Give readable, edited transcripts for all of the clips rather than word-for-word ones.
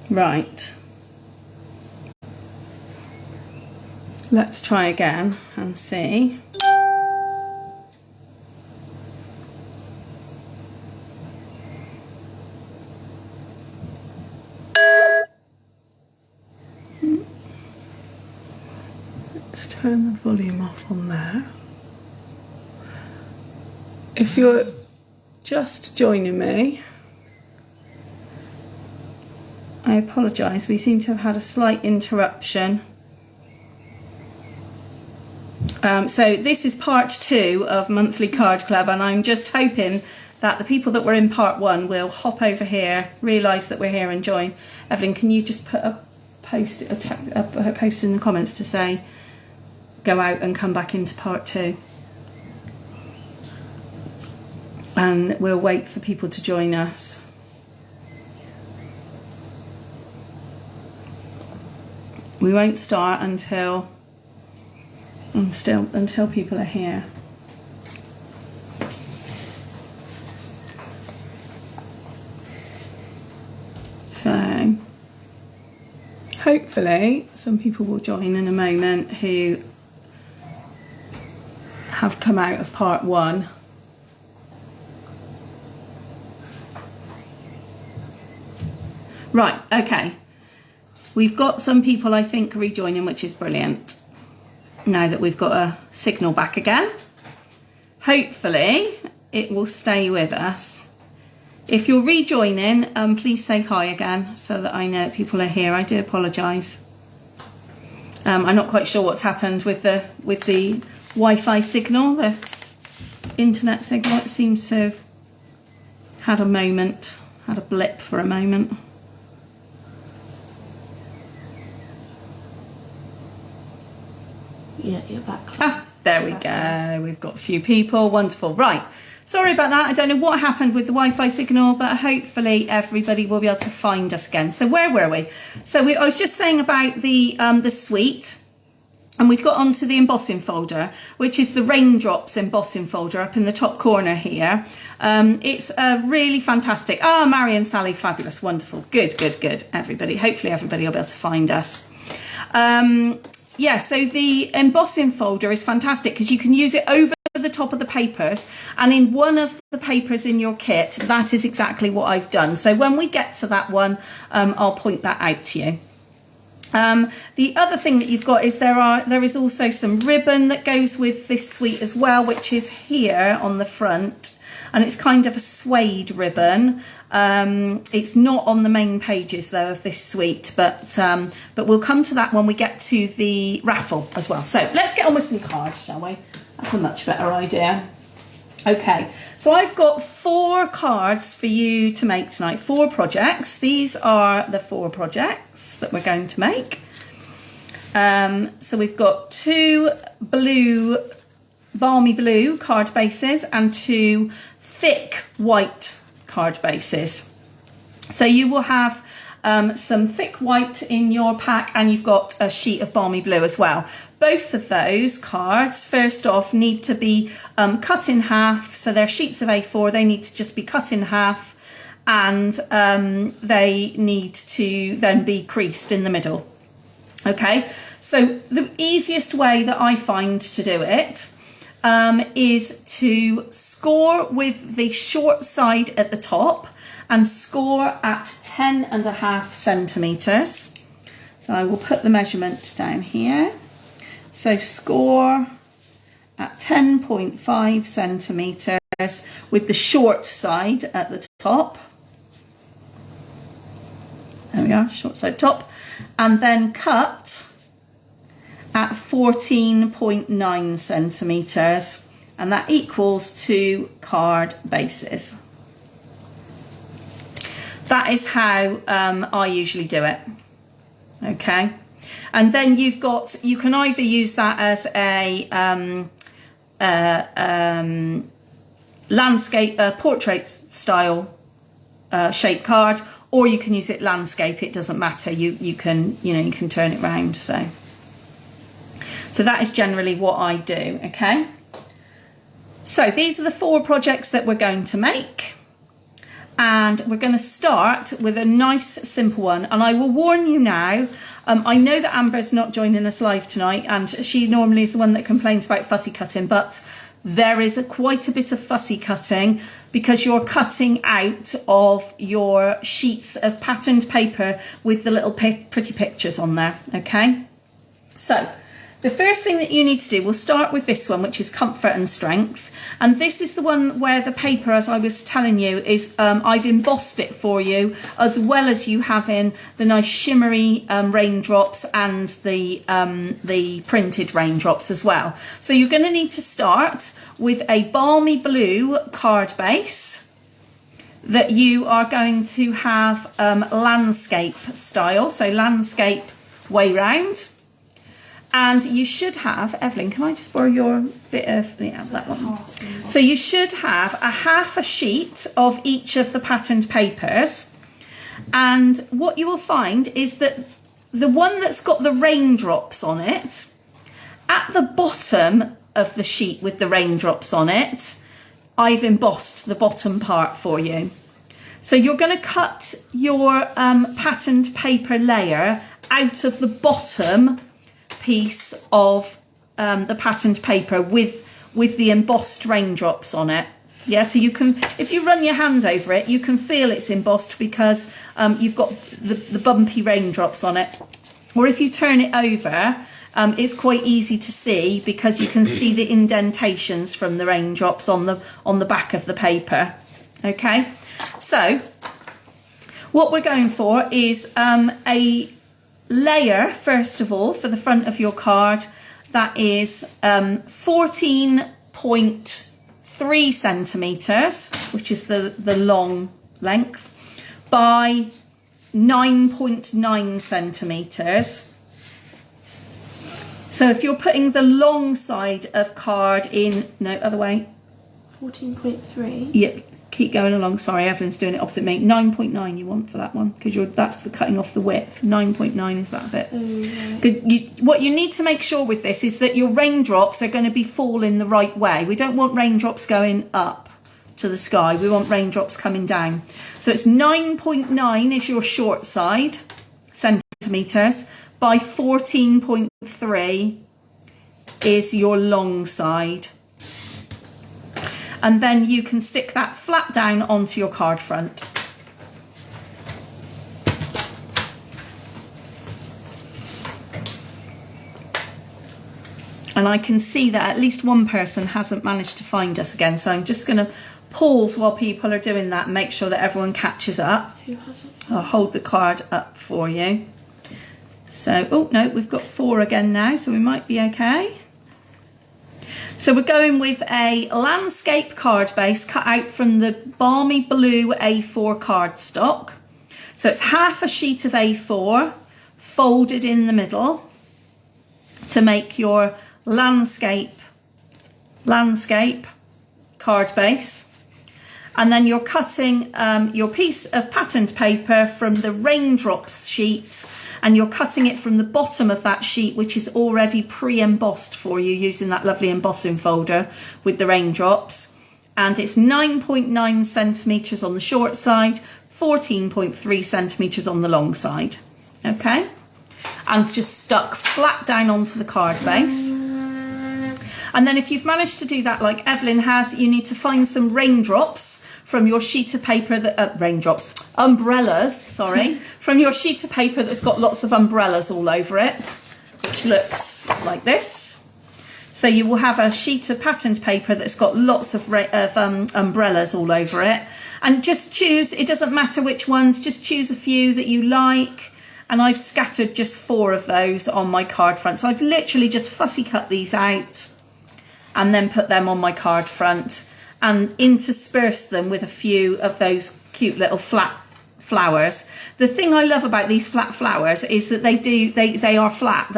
Right. Let's try again and see. Let's turn the volume off on there. If you're just joining me, I apologise, we seem to have had a slight interruption. So this is part 2 of Monthly Card Club, and I'm just hoping that the people that were in part 1 will hop over here, realise that we're here and join. Evelyn, can you just put a post in the comments to say go out and come back into part 2? And we'll wait for people to join us. We won't start until people are here. So hopefully some people will join in a moment who have come out of part 1. Right, okay. We've got some people, I think, rejoining, which is brilliant. Now that we've got a signal back again. Hopefully it will stay with us. If you're rejoining, please say hi again so that I know that people are here. I do apologise. I'm not quite sure what's happened with the Wi-Fi signal, the internet signal. It seems to have had a blip for a moment. Yeah, you're back. Ah, there we go. We've got a few people. Wonderful. Right. Sorry about that. I don't know what happened with the Wi-Fi signal, but hopefully everybody will be able to find us again. So where were we? So I was just saying about the suite, and we've got onto the embossing folder, which is the Raindrops embossing folder up in the top corner here. It's really fantastic. Ah, Mary and Sally, fabulous, wonderful. Good, good, good. Everybody. Hopefully everybody will be able to find us. Yeah, so the embossing folder is fantastic because you can use it over the top of the papers, and in one of the papers in your kit, that is exactly what I've done. So when we get to that one, I'll point that out to you. The other thing that you've got is there is also some ribbon that goes with this suite as well, which is here on the front, and it's kind of a suede ribbon. It's not on the main pages though of this suite, but we'll come to that when we get to the raffle as well. So let's get on with some cards, shall we? That's a much better idea. Okay, so I've got 4 cards for you to make tonight, 4 projects. These are the 4 projects that we're going to make. So we've got 2 balmy blue card bases and 2 thick white card bases. So you will have some thick white in your pack, and you've got a sheet of balmy blue as well. Both of those cards, first off, need to be cut in half. So they're sheets of A4, they need to just be cut in half, and they need to then be creased in the middle. Okay, so the easiest way that I find to do it is to score with the short side at the top and score at 10.5 centimetres. So I will put the measurement down here. So score at 10.5 centimetres with the short side at the top. There we are, short side top. And then cut at 14.9 centimetres, and that equals 2 card bases. That is how I usually do it. Okay, and then you can either use that as a landscape portrait style shape card, or you can use it landscape. It doesn't matter. You can turn it round. So that is generally what I do. Okay, so these are the 4 projects that we're going to make. And we're going to start with a nice simple one. And I will warn you now, I know that Amber's not joining us live tonight, and she normally is the one that complains about fussy cutting, but there is quite a bit of fussy cutting because you're cutting out of your sheets of patterned paper with the little pretty pictures on there, okay? So the first thing that you need to do, we'll start with this one, which is Comfort and Strength. And this is the one where the paper, as I was telling you, is I've embossed it for you, as well as you having the nice shimmery raindrops and the printed raindrops as well. So you're going to need to start with a balmy blue card base that you are going to have landscape style, so landscape way round. And you should have, Evelyn, can I just borrow your bit of, yeah, that one. So you should have half a sheet of each of the patterned papers. And what you will find is that the one that's got the raindrops on it, at the bottom of the sheet with the raindrops on it, I've embossed the bottom part for you. So you're going to cut your patterned paper layer out of the bottom piece of the patterned paper with the embossed raindrops on it. Yeah, so you can, if you run your hand over it, you can feel it's embossed because you've got the bumpy raindrops on it. Or if you turn it over, it's quite easy to see because you can see the indentations from the raindrops on the back of the paper. Okay, so what we're going for is a layer, first of all, for the front of your card that is 14.3 centimetres, which is the long length, by 9.9 centimetres. So if you're putting the long side of card in, no, other way. 14.3. Yep. Keep going along. Sorry, Evelyn's doing it opposite me. 9.9 you want for that one because that's the cutting off the width. 9.9 is that bit. What you need to make sure with this is that your raindrops are going to be falling the right way. We don't want raindrops going up to the sky. We want raindrops coming down. So it's 9.9 is your short side centimetres by 14.3 is your long side. And then you can stick that flat down onto your card front. And I can see that at least one person hasn't managed to find us again. So I'm just going to pause while people are doing that and make sure that everyone catches up. Who hasn't? I'll hold the card up for you. So, oh no, we've got 4 again now, so we might be okay. So we're going with a landscape card base cut out from the balmy blue A4 cardstock. So it's half a sheet of A4 folded in the middle to make your landscape card base. And then you're cutting your piece of patterned paper from the raindrops sheet, and you're cutting it from the bottom of that sheet, which is already pre-embossed for you using that lovely embossing folder with the raindrops. And it's 9.9 centimetres on the short side, 14.3 centimetres on the long side. Okay? And it's just stuck flat down onto the card base. And then if you've managed to do that like Evelyn has, you need to find some raindrops from your sheet of paper that, umbrellas, sorry, from your sheet of paper that's got lots of umbrellas all over it, which looks like this. So you will have a sheet of patterned paper that's got lots of umbrellas all over it. And just choose, it doesn't matter which ones, just choose a few that you like. And I've scattered just 4 of those on my card front. So I've literally just fussy cut these out and then put them on my card front and intersperse them with a few of those cute little flat flowers. The thing I love about these flat flowers is that they are flat,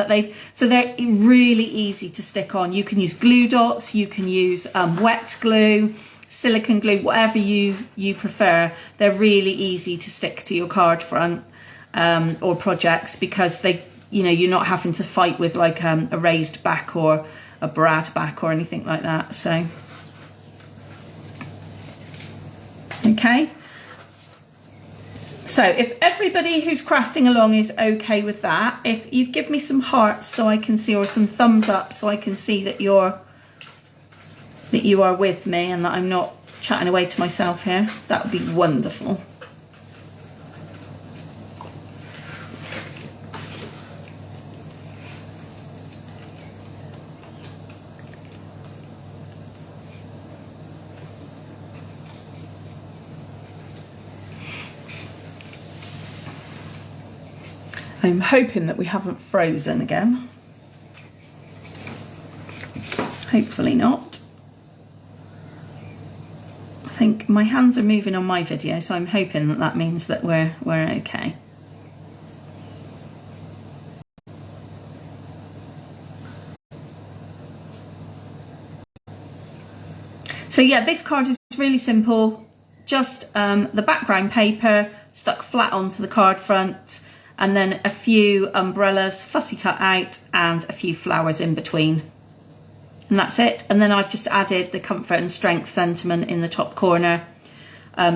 so they're really easy to stick on. You can use glue dots, you can use wet glue, silicone glue, whatever you prefer. They're really easy to stick to your card front or projects because you're not having to fight with like a raised back or a brad back or anything like that. So okay, So if everybody who's crafting along is okay with that, if you give me some hearts so I can see, or some thumbs up so I can see that you are with me and that I'm not chatting away to myself here, that would be wonderful. I'm hoping that we haven't frozen again. Hopefully not. I think my hands are moving on my video, so I'm hoping that that means that we're okay. So yeah, this card is really simple. Just the background paper stuck flat onto the card front, and then a few umbrellas fussy cut out and a few flowers in between. And that's it. And then I've just added the comfort and strength sentiment in the top corner.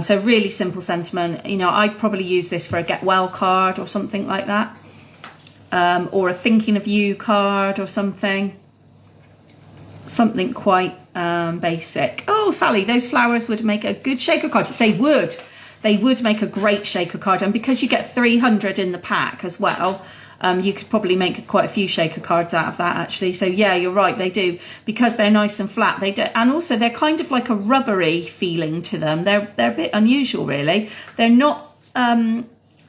So really simple sentiment. You know, I'd probably use this for a get well card or something like that. Or a thinking of you card or something. Something quite basic. Oh, Sally, those flowers would make a good shaker card. They would. They would make a great shaker card, and because you get 300 in the pack as well, you could probably make quite a few shaker cards out of that actually. So yeah, you're right, they do, because they're nice and flat. They do, and also they're kind of like a rubbery feeling to them. They're a bit unusual, really. They're not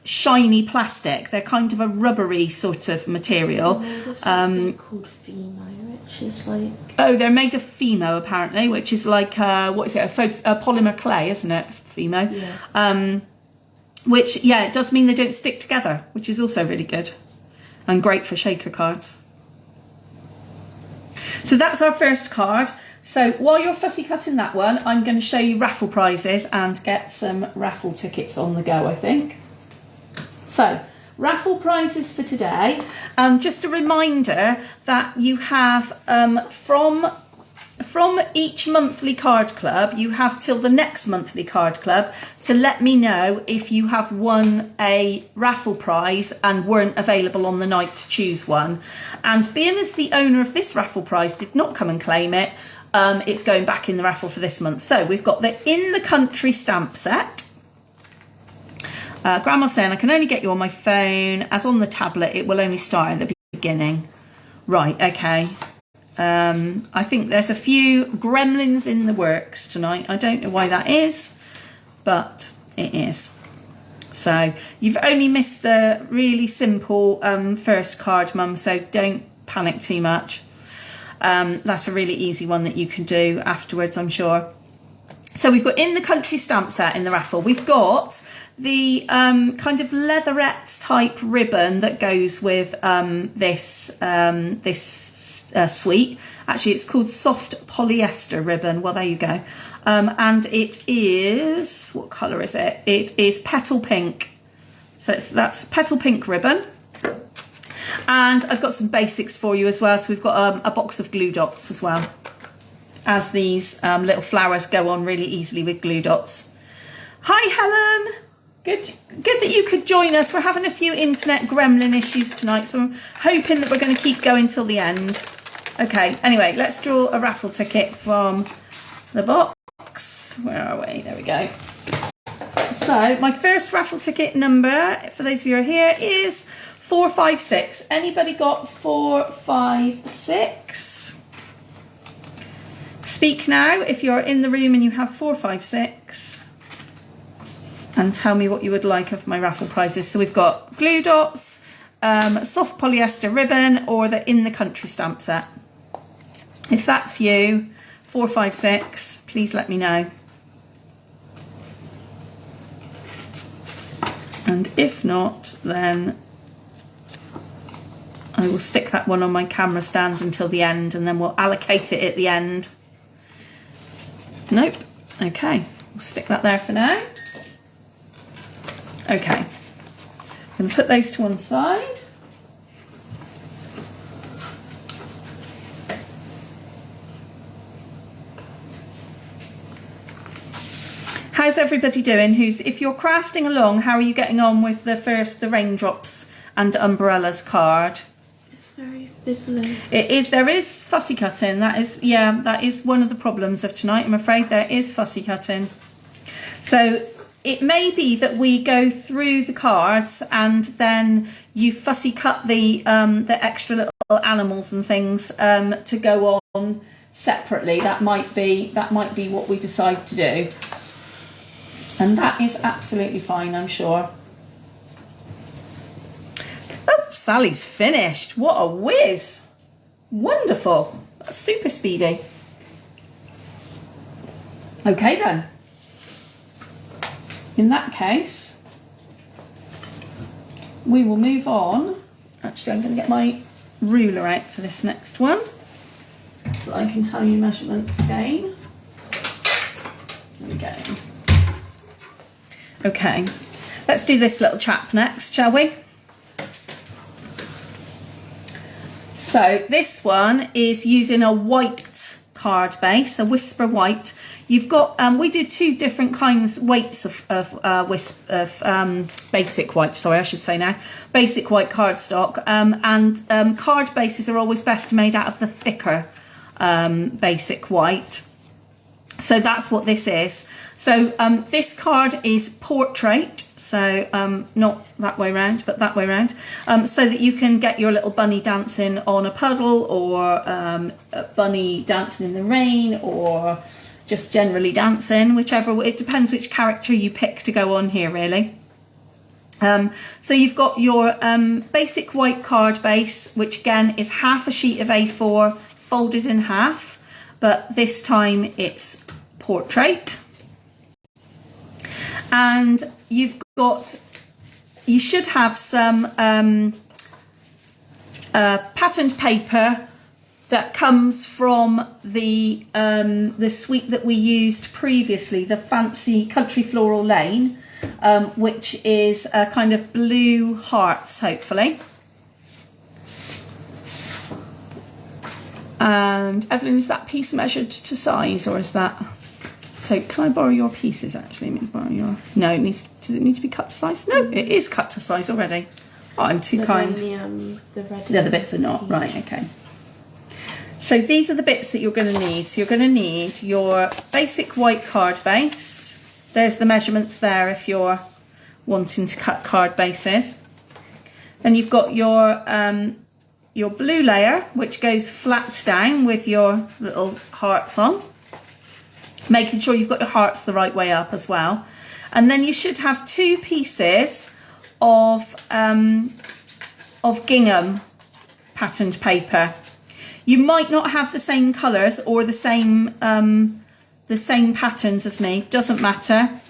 shiny plastic. They're kind of a rubbery sort of material. There's something called Fimo, which is like... Oh, they're made of Fimo apparently, which is like what is it? A polymer clay, isn't it? Fimo. Yeah. Which, yeah, it does mean they don't stick together, which is also really good and great for shaker cards. So that's our first card. So while you're fussy cutting that one, I'm going to show you raffle prizes and get some raffle tickets on the go, I think. So, raffle prizes for today. Just a reminder that you have from each monthly card club, you have till the next monthly card club to let me know if you have won a raffle prize and weren't available on the night to choose one. And being as the owner of this raffle prize did not come and claim it, it's going back in the raffle for this month. So we've got the In the Country stamp set. Grandma's saying, I can only get you on my phone, as on the tablet it will only start at the beginning. Right, okay. I think there's a few gremlins in the works tonight. I don't know why that is, but it is. So you've only missed the really simple first card, Mum, so don't panic too much. That's a really easy one that you can do afterwards, I'm sure. So we've got In the Country stamp set in the raffle. We've got the kind of leatherette type ribbon that goes with this suite. Actually, it's called soft polyester ribbon. Well, there you go. And it is, what colour is it? It is petal pink. So that's petal pink ribbon. And I've got some basics for you as well. So we've got a box of glue dots as well, as these little flowers go on really easily with glue dots. Hi, Helen. Good that you could join us. We're having a few internet gremlin issues tonight, so I'm hoping that we're going to keep going till the end. Okay, anyway, let's draw a raffle ticket from the box. Where are we? There we go. So my first raffle ticket number, for those of you who are here, is 456. Anybody got 456? Speak now if you're in the room and you have 456. And tell me what you would like of my raffle prizes. So we've got glue dots, soft polyester ribbon, or the In the Country stamp set. If that's you, 456, please let me know. And if not, then I will stick that one on my camera stand until the end, and then we'll allocate it at the end. Nope. Okay, we'll stick that there for now. Okay, I'm going to put those to one side. How how's everybody doing? If you're crafting along, how are you getting on with the raindrops and umbrellas card? It's very fizzly. There is fussy cutting. That is one of the problems of tonight. I'm afraid there is fussy cutting. So it may be that we go through the cards and then you fussy cut the extra little animals and things to go on separately. That might be what we decide to do, and that is absolutely fine, I'm sure. Oh, Sally's finished. What a whiz! Wonderful. That's super speedy. Okay then. In that case, we will move on. Actually, I'm going to get my ruler out for this next one so that I can tell you measurements again. There we go. Okay, let's do this little chap next, shall we? So this one is using a white card base, a Whisper White. You've got, we do two different kinds, weights of basic white, sorry, I should say now, basic white cardstock, and card bases are always best made out of the thicker basic white. So that's what this is. So this card is portrait, so not that way round, but that way round, so that you can get your little bunny dancing on a puddle, or a bunny dancing in the rain, or just generally dancing, whichever. It depends which character you pick to go on here, really. So you've got your basic white card base, which again is half a sheet of A4 folded in half, but this time it's portrait. And you should have some patterned paper that comes from the suite that we used previously, the Fancy Country Floral Lane, which is a kind of blue hearts, hopefully. And Evelyn, is that piece measured to size, or is that? So can I borrow your pieces? Actually, let me borrow your. No, does it need to be cut to size? No, it is cut to size already. Oh, I'm too kind. The other bits are not. Right, okay. So these are the bits that you're going to need. So you're going to need your basic white card base. There's the measurements there if you're wanting to cut card bases. Then you've got your blue layer, which goes flat down with your little hearts on, making sure you've got your hearts the right way up as well. And then you should have two pieces of gingham patterned paper. You might not have the same colours or the same patterns as me. Doesn't matter,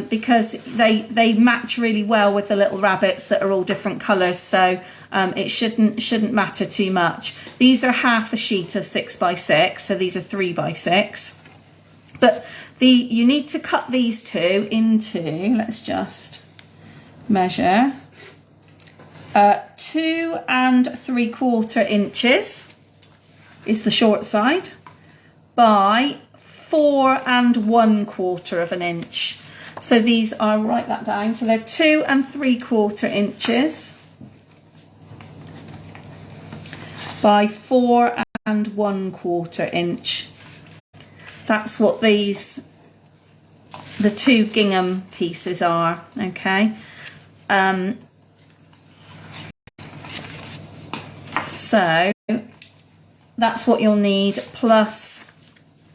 because they match really well with the little rabbits that are all different colours. So it shouldn't matter too much. These are half a sheet of 6x6, so these are 3x6. But you need to cut these two into. Let's just measure 2 3/4 inches. Is the short side, by 4 1/4 inch. So these are, write that down, so they're 2 3/4 inches by 4 1/4 inch. That's what the two gingham pieces are, okay? So that's what you'll need, plus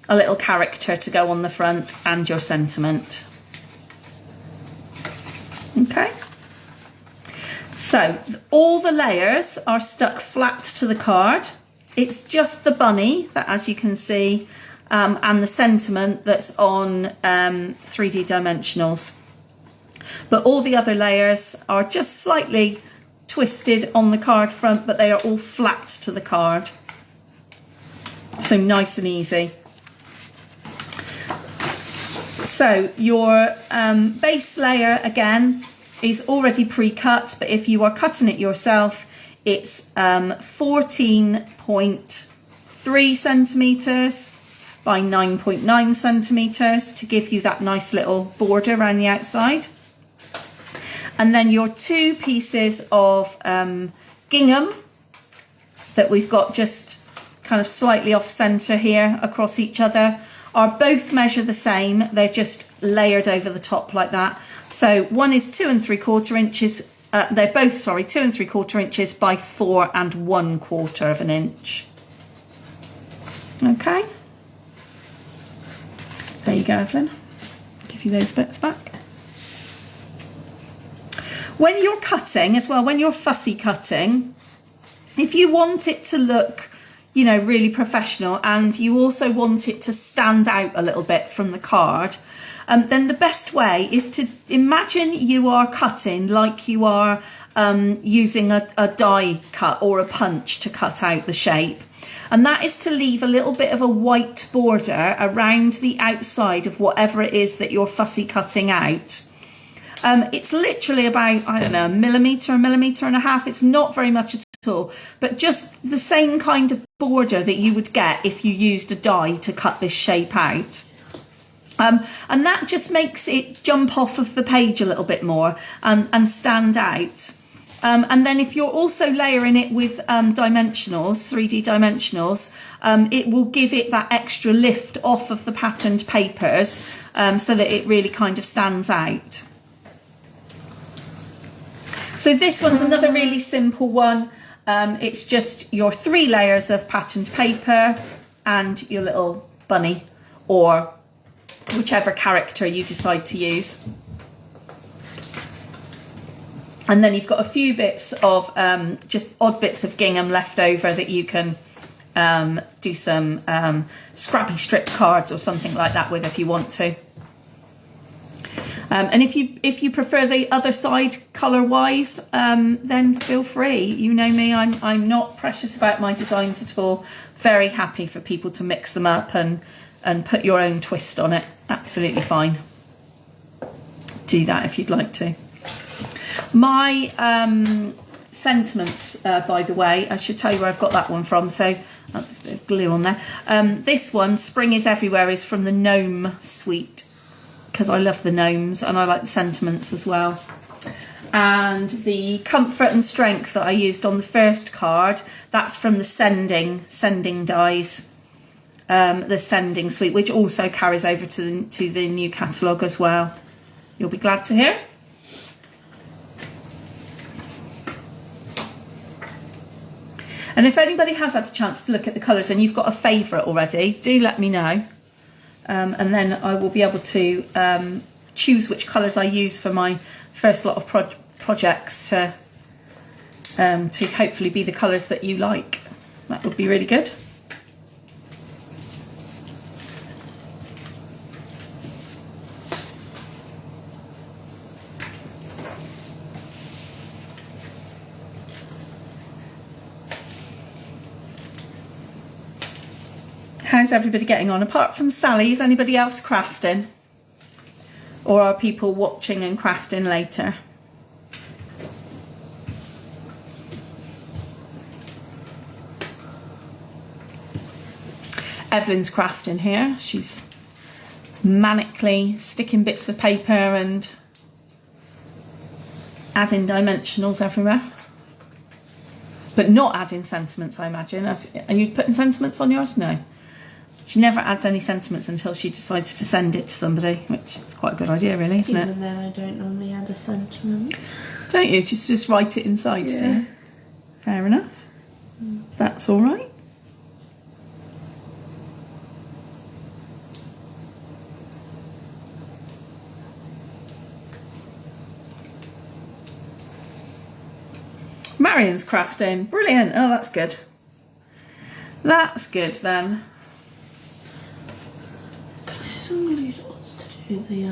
a little character to go on the front and your sentiment. Okay. So all the layers are stuck flat to the card. It's just the bunny that, as you can see, and the sentiment that's on 3D Dimensionals. But all the other layers are just slightly twisted on the card front, but they are all flat to the card. So nice and easy. So your base layer again is already pre-cut, but if you are cutting it yourself, it's 14.3 centimetres by 9.9 centimetres to give you that nice little border around the outside. And then your 2 pieces of gingham that we've got just kind of slightly off centre here across each other are both measure the same. They're just layered over the top like that. So one is 2 3/4 inches. They're both, sorry, 2 3/4 inches by 4 1/4 of an inch. Okay. There you go, Evelyn. Give you those bits back. When you're cutting as well, when you're fussy cutting, if you want it to look, you know, really professional, and you also want it to stand out a little bit from the card, then the best way is to imagine you are cutting like you are using a die cut or a punch to cut out the shape. And that is to leave a little bit of a white border around the outside of whatever it is that you're fussy cutting out. It's literally about, I don't know, a millimetre and a half. It's not very much at all, but just the same kind of border that you would get if you used a die to cut this shape out. And that just makes it jump off of the page a little bit more and stand out. And then if you're also layering it with dimensionals, 3D dimensionals, it will give it that extra lift off of the patterned papers so that it really kind of stands out. So this one's another really simple one. It's just your 3 layers of patterned paper and your little bunny or whichever character you decide to use. And then you've got a few bits of just odd bits of gingham left over that you can do some scrappy strip cards or something like that with if you want to. And if you prefer the other side colour wise, then feel free. You know me, I'm not precious about my designs at all. Very happy for people to mix them up and put your own twist on it. Absolutely fine. Do that if you'd like to. My sentiments, by the way, I should tell you where I've got that one from. So there's a bit of glue on there. This one, Spring is Everywhere, is from the Gnome Suite, because I love the gnomes and I like the sentiments as well. And the Comfort and Strength that I used on the first card, that's from the Sending Dies, the Sending Suite, which also carries over to the new catalogue as well. You'll be glad to hear. And if anybody has had a chance to look at the colours and you've got a favourite already, do let me know. And then I will be able to choose which colours I use for my first lot of projects to hopefully be the colours that you like. That would be really good. How's everybody getting on? Apart from Sally, is anybody else crafting? Or are people watching and crafting later? Evelyn's crafting here. She's manically sticking bits of paper and adding dimensionals everywhere. But not adding sentiments, I imagine. Are you putting sentiments on yours? No. She never adds any sentiments until she decides to send it to somebody, which is quite a good idea, really, isn't it? Even then, I don't normally add a sentiment. Don't you? Just write it inside, do you? Fair enough. That's all right. Marion's crafting. Brilliant. Oh, that's good. That's good then. Some glue dots to do the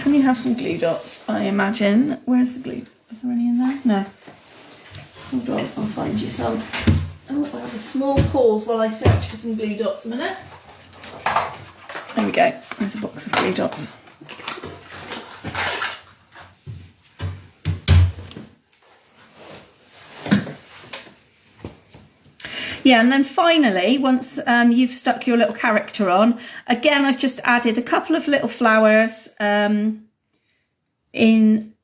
Can you have some glue dots? I imagine. Where's the glue? Is there any in there? No. Hold on, I'll find you some. Oh, I'll have a small pause while I search for some glue dots a minute. There we go. There's a box of glue dots. Yeah, and then finally, once you've stuck your little character on, again, I've just added a couple of little flowers in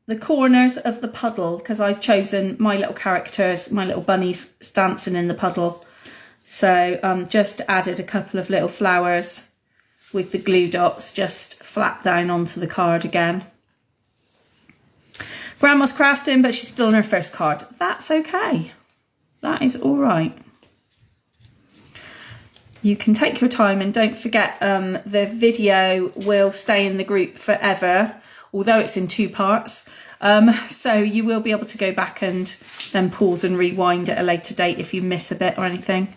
the corners of the puddle, because I've chosen my little characters, my little bunnies dancing in the puddle. So just added a couple of little flowers with the glue dots just flat down onto the card again. Grandma's crafting, but she's still on her first card. That's okay. That is all right. You can take your time, and don't forget the video will stay in the group forever, although it's in 2 parts. So you will be able to go back and then pause and rewind at a later date if you miss a bit or anything.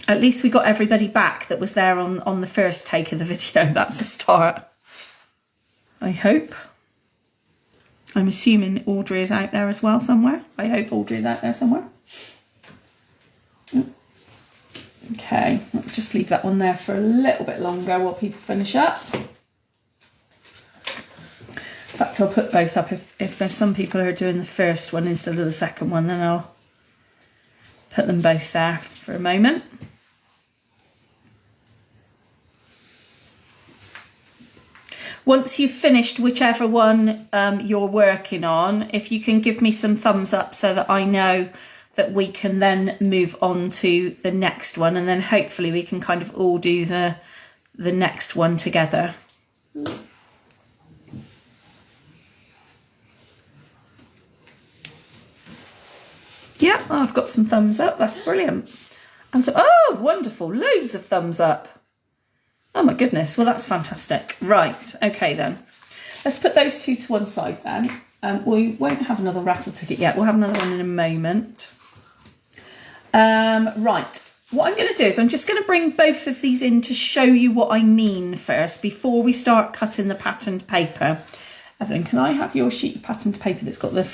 At least we got everybody back that was there on the first take of the video. That's a start, I hope. I'm assuming Audrey is out there as well somewhere. I hope Audrey is out there somewhere. Okay, let's just leave that one there for a little bit longer while people finish up. In fact, I'll put both up. If there's some people who are doing the first one instead of the second one, then I'll put them both there for a moment. Once you've finished whichever one you're working on, if you can give me some thumbs up so that I know that we can then move on to the next one, and then hopefully we can kind of all do the next one together. Yeah, oh, I've got some thumbs up. That's brilliant. And so, oh, wonderful. Loads of thumbs up. Oh my goodness. Well, that's fantastic. Right. Okay, then. Let's put those 2 to one side then. We won't have another raffle ticket yet. We'll have another one in a moment. Right. What I'm going to do is I'm just going to bring both of these in to show you what I mean first before we start cutting the patterned paper. Evelyn, can I have your sheet of patterned paper that's got the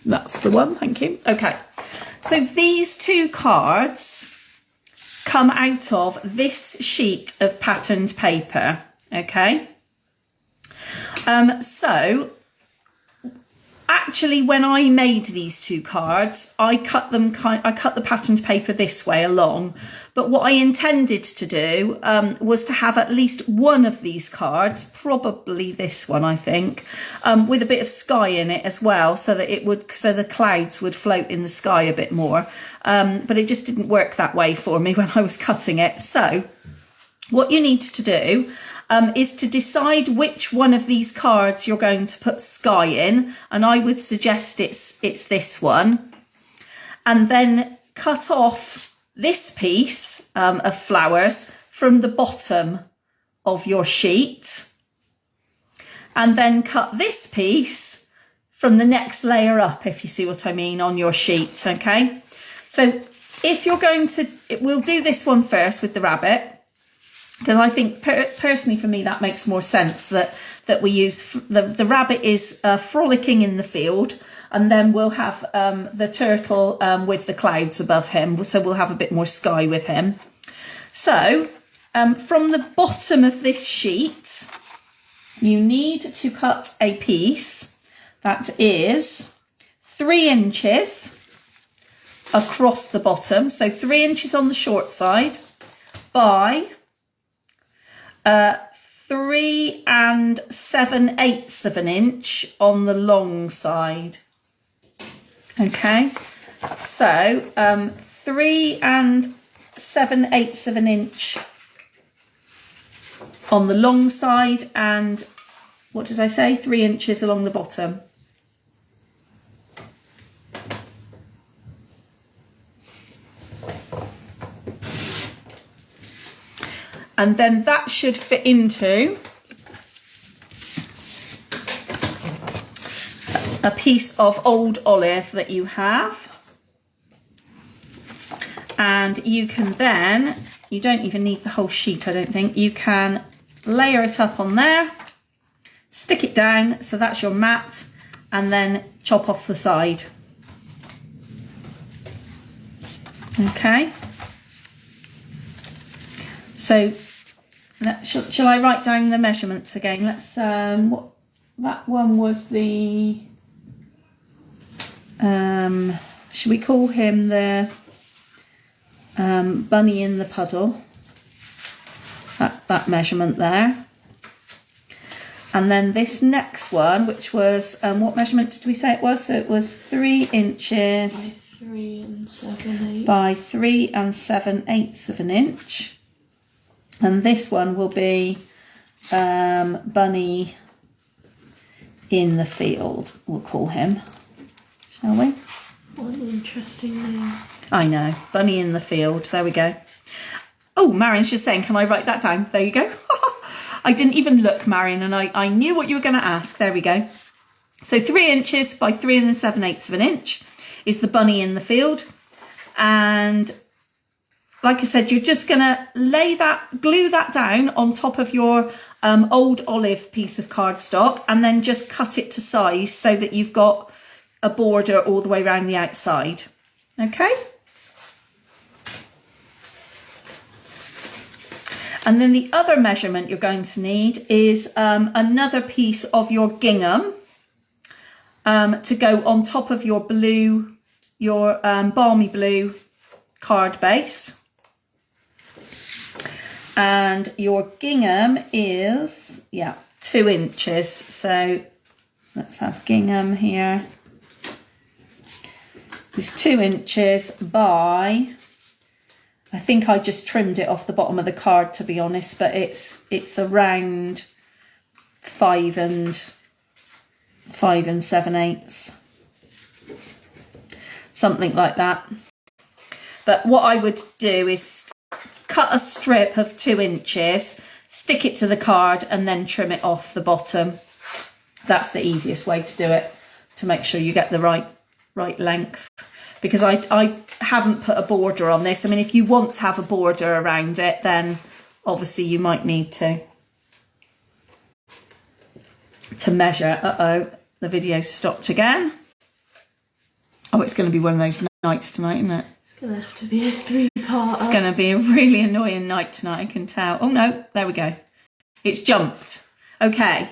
that's the one, thank you. Okay, so these 2 cards come out of this sheet of patterned paper, okay? So actually when I made these 2 cards, I cut the patterned paper this way along, but what I intended to do was to have at least one of these cards, probably this one I think, with a bit of sky in it as well, so that the clouds would float in the sky a bit more, but it just didn't work that way for me when I was cutting it. So what you need to do is to decide which one of these cards you're going to put sky in, and I would suggest it's this one, and then cut off this piece of flowers from the bottom of your sheet, and then cut this piece from the next layer up, if you see what I mean, on your sheet. Okay, so if you're going to, we'll do this one first with the rabbit, because I think personally for me that makes more sense, that we use the rabbit is frolicking in the field, and then we'll have the turtle with the clouds above him, so we'll have a bit more sky with him. So from the bottom of this sheet you need to cut a piece that is 3 inches across the bottom, so 3 inches on the short side by 3 7/8 of an inch on the long side. Okay, so 3 7/8 of an inch on the long side, and what did I say? 3 inches along the bottom. And then that should fit into a piece of old olive that you have. And you can then, you don't even need the whole sheet, I don't think. You can layer it up on there, stick it down, so that's your mat, and then chop off the side. Okay. So shall I write down the measurements again? Let's what that one was, the should we call him the bunny in the puddle? That measurement there. And then this next one, which was, what measurement did we say it was? So it was 3 inches by 3 by 3 and 7/8. 7/8 of an inch. And this one will be Bunny in the Field, we'll call him, shall we? What an interesting name. I know, Bunny in the Field, there we go. Oh, Marion's just saying, can I write that down? There you go. I didn't even look, Marion, and I knew what you were going to ask. There we go. So 3 inches by 3 7/8 of an inch is the Bunny in the Field. And like I said, you're just going to glue that down on top of your old olive piece of cardstock, and then just cut it to size so that you've got a border all the way around the outside. Okay? And then the other measurement you're going to need is another piece of your gingham to go on top of your balmy blue card base. And your gingham is, 2 inches. So let's have gingham here. It's 2 inches by, I think I just trimmed it off the bottom of the card, to be honest, but it's around 5 and 7/8, something like that. But what I would do is cut a strip of 2 inches, stick it to the card, and then trim it off the bottom. That's the easiest way to do it, to make sure you get the right length. Because I haven't put a border on this. I mean, if you want to have a border around it, then obviously you might need to measure. Uh-oh, the video stopped again. Oh, it's going to be one of those nights tonight, isn't it? It's going to have to be a 3-part. It's going to be a really annoying night tonight, I can tell. Oh no, there we go. It's jumped. Okay.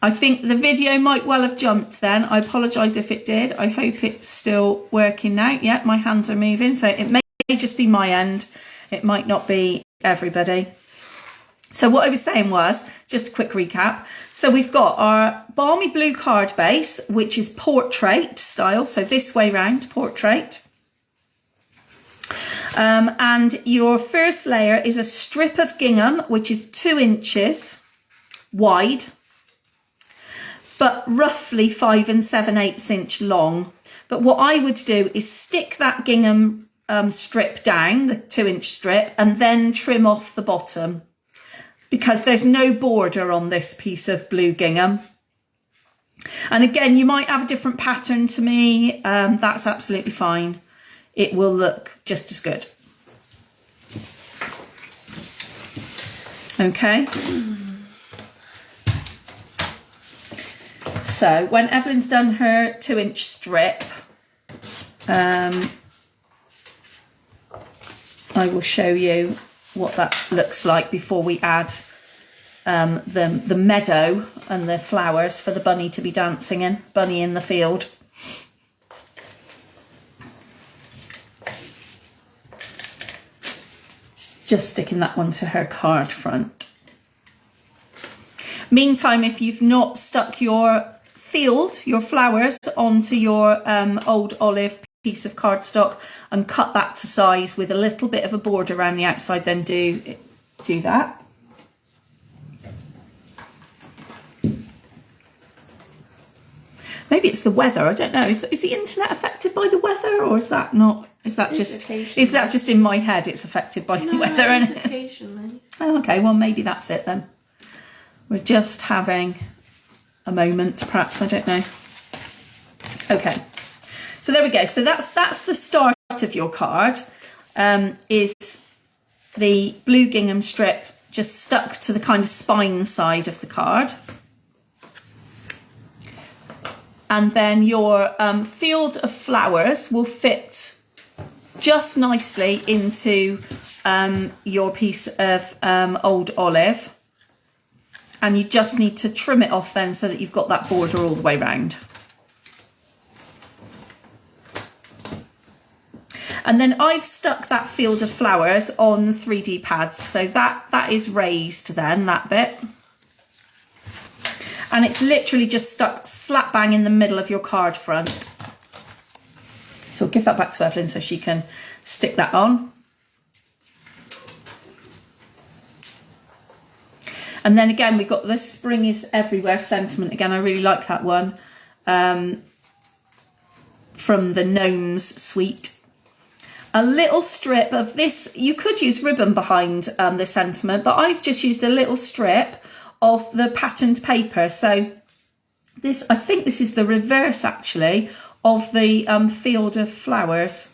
I think the video might well have jumped then. I apologise if it did. I hope it's still working now. Yeah, my hands are moving, so it may just be my end. It might not be everybody. So what I was saying was, just a quick recap. So we've got our balmy blue card base, which is portrait style. So this way round, portrait. And your first layer is a strip of gingham, which is 2 inches wide, but roughly 5 and 7/8 inch long. But what I would do is stick that gingham strip down, the 2 inch strip, and then trim off the bottom, because there's no border on this piece of blue gingham. And again, you might have a different pattern to me. That's absolutely fine. It will look just as good. Okay. So when Evelyn's done her 2 inch strip, I will show you what that looks like before we add the meadow and the flowers for the bunny to be dancing in, Bunny in the Field. Just sticking that one to her card front. Meantime, if you've not stuck your flowers onto your old olive piece of cardstock and cut that to size with a little bit of a border around the outside, then do that. Maybe it's the weather, I don't know. Is the internet affected by the weather, or is that not? Is that just in my head it's affected by the weather? It's occasionally. Oh, okay, well maybe that's it then. We're just having a moment, perhaps, I don't know. Okay, so there we go. So that's the start of your card, is the blue gingham strip just stuck to the kind of spine side of the card. And then your field of flowers will fit just nicely into your piece of old olive. And you just need to trim it off then so that you've got that border all the way round. And then I've stuck that field of flowers on the 3D pads. So that is raised then, that bit. And it's literally just stuck slap bang in the middle of your card front. So I'll give that back to Evelyn so she can stick that on. And then again, we've got the Spring is Everywhere sentiment. Again, I really like that one. From the Gnomes Suite. A little strip of this, you could use ribbon behind the sentiment, but I've just used a little strip of the patterned paper. So this, I think this is the reverse actually of the Field of Flowers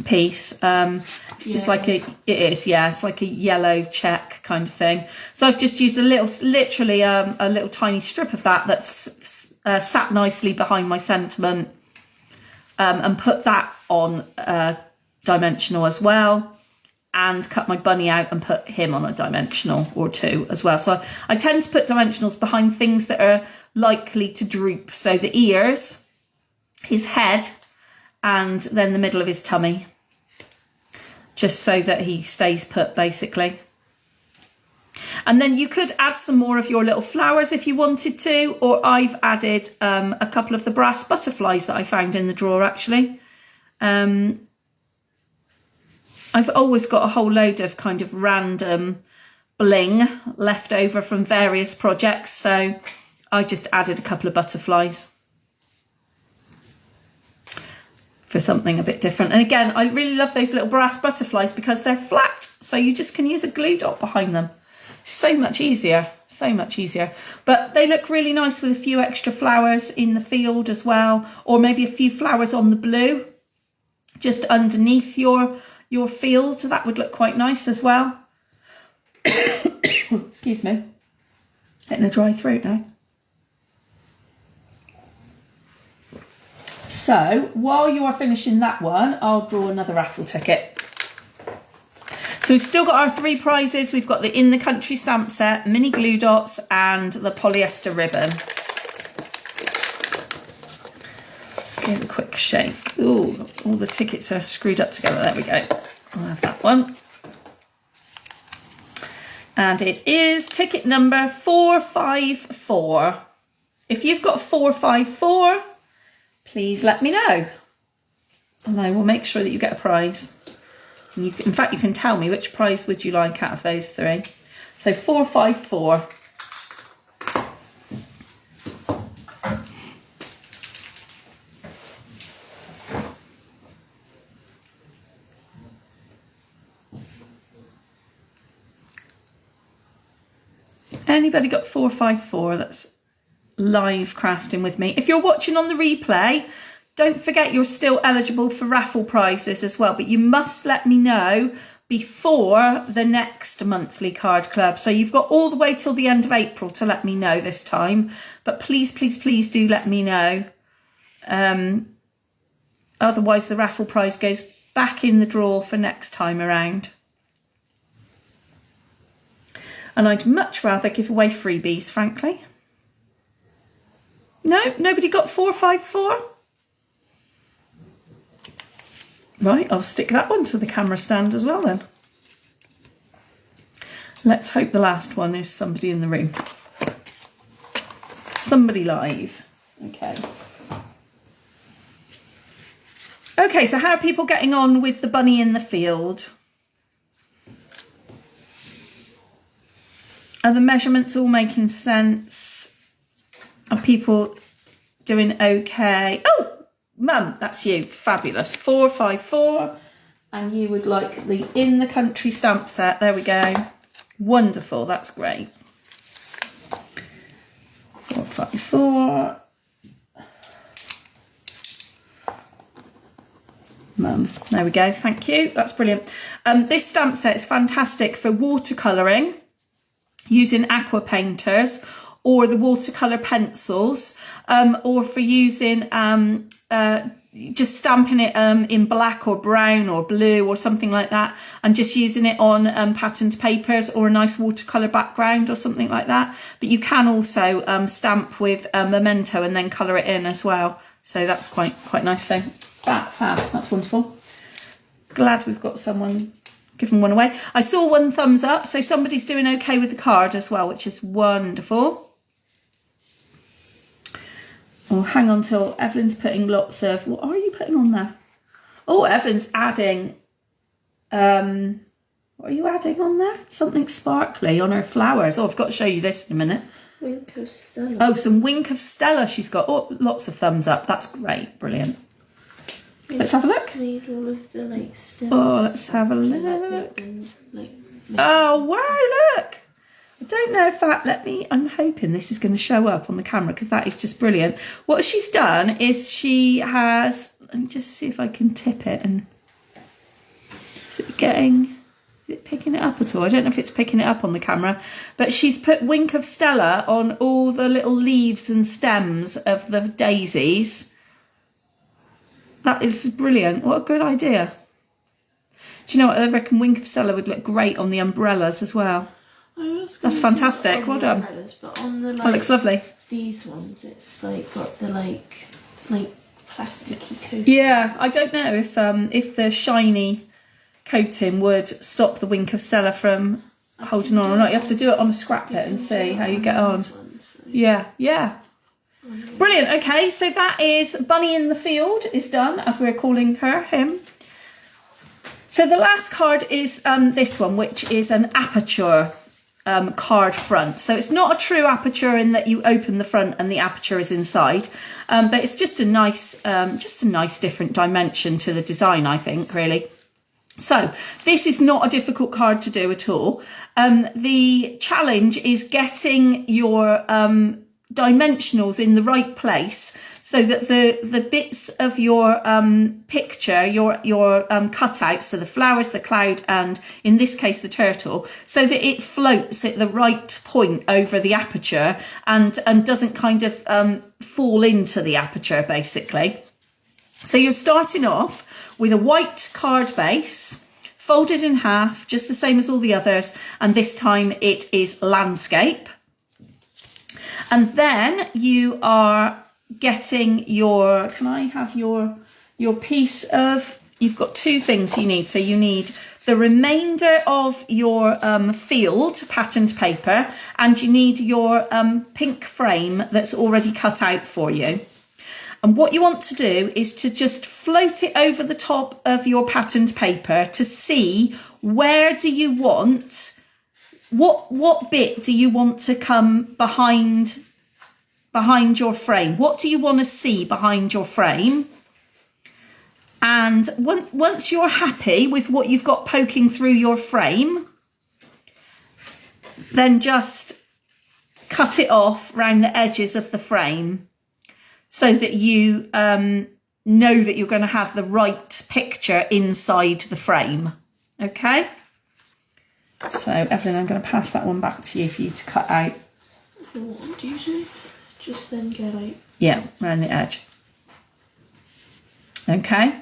piece. It's just like it is, yeah, it's like a yellow check kind of thing. So I've just used a little, literally a little tiny strip of that that's sat nicely behind my sentiment, and put that on dimensional as well, and cut my bunny out and put him on a dimensional or two as well. So I tend to put dimensionals behind things that are likely to droop. So the ears, his head, and then the middle of his tummy, just so that he stays put basically. And then you could add some more of your little flowers if you wanted to, or I've added a couple of the brass butterflies that I found in the drawer actually. I've always got a whole load of kind of random bling left over from various projects, so I just added a couple of butterflies for something a bit different. And again, I really love those little brass butterflies because they're flat, so you just can use a glue dot behind them. So much easier, so much easier. But they look really nice with a few extra flowers in the field as well, or maybe a few flowers on the blue just underneath your field. That would look quite nice as well. Excuse me, getting a dry throat now. So while you are finishing that one, I'll draw another raffle ticket. So we've still got our 3 prizes. We've got the In the Country stamp set, mini glue dots, and the polyester ribbon. Let's give it a quick shake. Ooh, all the tickets are screwed up together. There we go. I'll have that one. And it is ticket number 454. If you've got 454, please let me know, and I will make sure that you get a prize. And in fact, you can tell me which prize would you like out of those 3. So 454. Anybody got 454 that's live crafting with me? If you're watching on the replay, don't forget you're still eligible for raffle prizes as well, but you must let me know before the next monthly card club. So you've got all the way till the end of April to let me know this time, but please, please, please do let me know. Otherwise the raffle prize goes back in the drawer for next time around. And I'd much rather give away freebies, frankly. No, nobody got 454? Right, I'll stick that one to the camera stand as well then. Let's hope the last one is somebody in the room. Somebody live. Okay. Okay, so how are people getting on with the bunny in the field? Are the measurements all making sense? Are people doing okay? Oh! Mum, that's you. Fabulous. 454. And you would like the In the Country stamp set. There we go. Wonderful. That's great. 454. Mum. There we go. Thank you. That's brilliant. This stamp set is fantastic for watercolouring using aqua painters, or the watercolour pencils, or for using just stamping it in black or brown or blue or something like that, and just using it on patterned papers or a nice watercolour background or something like that. But you can also stamp with Memento and then colour it in as well. So that's quite nice. So fab, that's wonderful. glad we've got someone giving one away. I saw one thumbs up, so somebody's doing okay with the card as well, which is wonderful. Oh, hang on till Evelyn's putting lots of, what are you putting on there? Oh, Evelyn's adding, what are you adding on there? Something sparkly on her flowers. Oh, I've got to show you this in a minute. Wink of Stella. Oh, some Wink of Stella she's got. Oh, lots of thumbs up. That's great. Brilliant. Let's have a look. Made all of the like stems. Oh, let's have a look. Oh, wow, look. I don't know if that, I'm hoping this is going to show up on the camera because that is just brilliant. What she's done is she has, let me just see if I can tip it and, is it picking it up at all? I don't know if it's picking it up on the camera, but she's put Wink of Stella on all the little leaves and stems of the daisies. That is brilliant. What a good idea. Do you know what? I reckon Wink of Stella would look great on the umbrellas as well. That's fantastic. Well done. But on the, that looks lovely. These ones, it's like got the like plasticky coating. Yeah, I don't know if the shiny coating would stop the Wink of Stella from holding on or not. You have to do it on a scrap bit and see how you get on. Yeah, yeah. Brilliant. Okay, so that is Bunny in the Field is done, as we're calling him. So the last card is this one, which is an aperture card front. So it's not a true aperture in that you open the front and the aperture is inside, but it's just a nice different dimension to the design, I think, really. So this is not a difficult card to do at all. The challenge is getting your dimensionals in the right place so that the bits of your picture, your cutouts, so the flowers, the cloud, and in this case the turtle, so that it floats at the right point over the aperture and doesn't kind of fall into the aperture, basically. So you're starting off with a white card base, folded in half, just the same as all the others, and this time it is landscape. And then you are getting your, can I have your piece of, you've got two things you need. So you need the remainder of your field patterned paper, and you need your pink frame that's already cut out for you. And what you want to do is to just float it over the top of your patterned paper to see where do you want, what bit do you want to come behind your frame? What do you want to see behind your frame? And once you're happy with what you've got poking through your frame, then just cut it off around the edges of the frame so that you know that you're going to have the right picture inside the frame. Okay? So, Evelyn, I'm going to pass that one back to you for you to cut out. What do you do? Just then go like... Yeah, around the edge. Okay.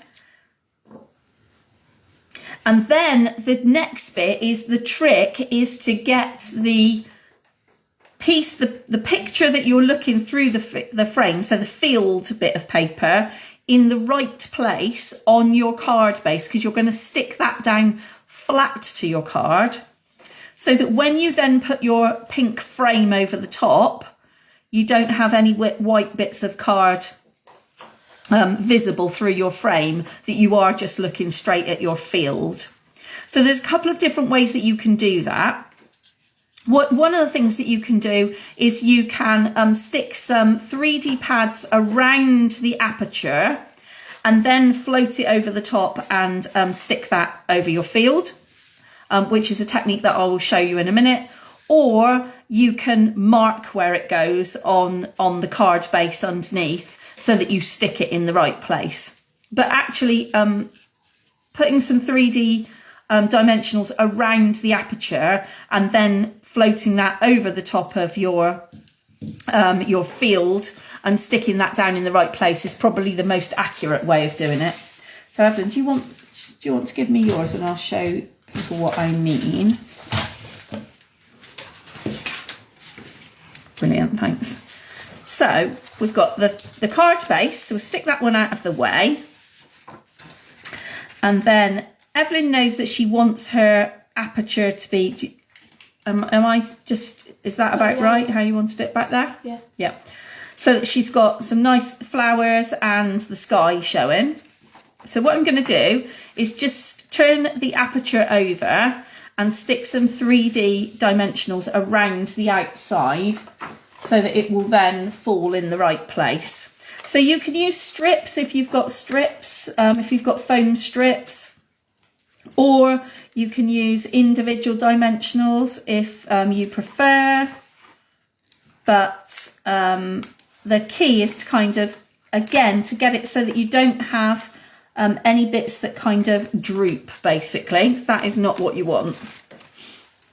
And then the next bit is the trick is to get the piece, the picture that you're looking through the frame, so the field bit of paper, in the right place on your card base, because you're going to stick that down flat to your card, so that when you then put your pink frame over the top, you don't have any white bits of card visible through your frame, that you are just looking straight at your field. So there's a couple of different ways that you can do that. One of the things that you can do is you can stick some 3D pads around the aperture and then float it over the top and stick that over your field, which is a technique that I will show you in a minute. Or you can mark where it goes on the card base underneath so that you stick it in the right place. But actually putting some 3D dimensionals around the aperture and then floating that over the top of your field and sticking that down in the right place is probably the most accurate way of doing it. So Evelyn, do you want to give me yours and I'll show people what I mean? Brilliant, thanks. So we've got the card base, so we'll stick that one out of the way. And then Evelyn knows that she wants her aperture to be, am I just, is that about right, how you wanted it back there? Yeah. Yeah. So that she's got some nice flowers and the sky showing. So what I'm going to do is just turn the aperture over and stick some 3D dimensionals around the outside so that it will then fall in the right place. So you can use strips if you've got strips, if you've got foam strips, or you can use individual dimensionals if you prefer. But the key is to kind of, again, to get it so that you don't have any bits that kind of droop, basically. That is not what you want.